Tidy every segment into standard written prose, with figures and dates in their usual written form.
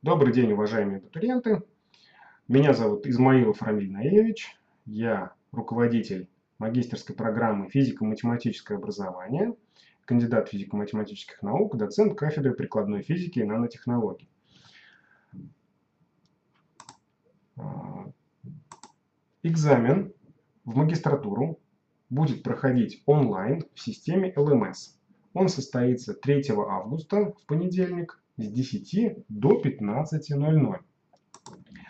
Добрый день, уважаемые абитуриенты. Меня зовут Измаилов Рамиль Наилевич. Я руководитель магистерской программы физико-математическое образование, кандидат физико-математических наук, доцент кафедры прикладной физики и нанотехнологий. Экзамен в магистратуру будет проходить онлайн в системе LMS. Он состоится 3 августа в понедельник с 10 до 15:00.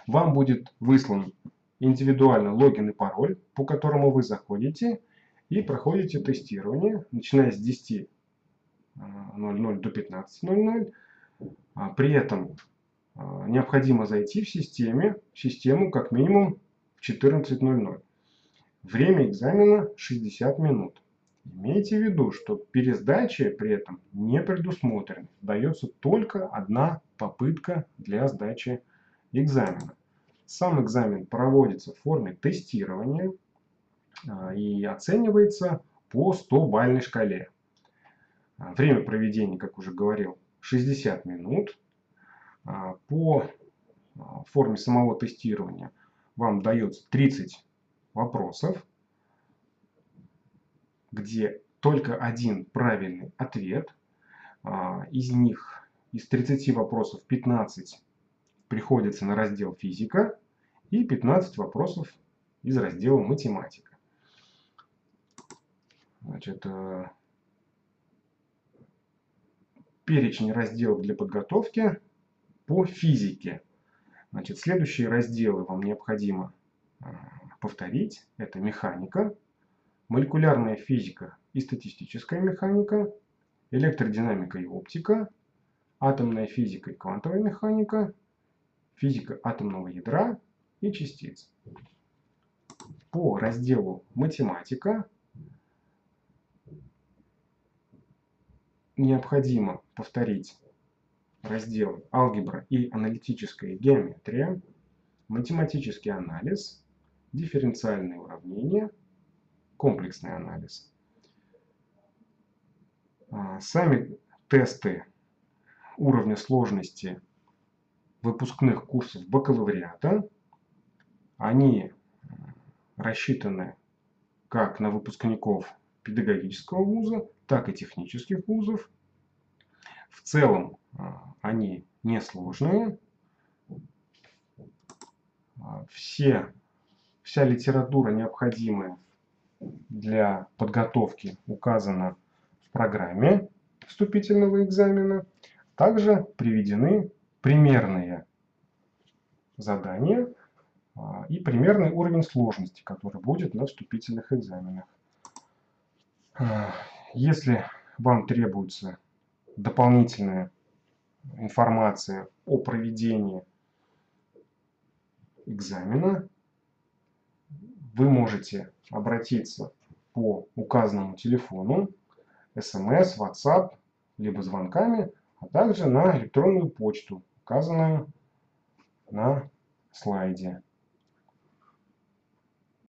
Вам будет выслан индивидуально логин и пароль, по которому вы заходите и проходите тестирование, начиная с 10:00 до 15:00. При этом необходимо зайти в систему как минимум в 14:00. Время экзамена 60 минут. Имейте в виду, что пересдача при этом не предусмотрена. Дается только одна попытка для сдачи экзамена. Сам экзамен проводится в форме тестирования и оценивается по 100-бальной шкале. Время проведения, как уже говорил, 60 минут. По форме самого тестирования вам дается 30 вопросов, где только один правильный ответ. Из 30 вопросов 15 приходится на раздел физика и 15 вопросов из раздела математика. Значит, перечень разделов для подготовки по физике. Значит, следующие разделы вам необходимо повторить. Это механика, молекулярная физика и статистическая механика, электродинамика и оптика, атомная физика и квантовая механика, физика атомного ядра и частиц. По разделу математика необходимо повторить разделы алгебра и аналитическая геометрия, математический анализ, дифференциальные уравнения, комплексный анализ. Сами тесты уровня сложности выпускных курсов бакалавриата, они рассчитаны как на выпускников педагогического вуза, так и технических вузов. В целом они несложные. Вся литература, необходимая для подготовки, указана в программе вступительного экзамена. Также приведены примерные задания и примерный уровень сложности, который будет на вступительных экзаменах. Если вам требуется дополнительная информация о проведении экзамена, вы можете обратиться по указанному телефону, СМС, WhatsApp, либо звонками, а также на электронную почту, указанную на слайде.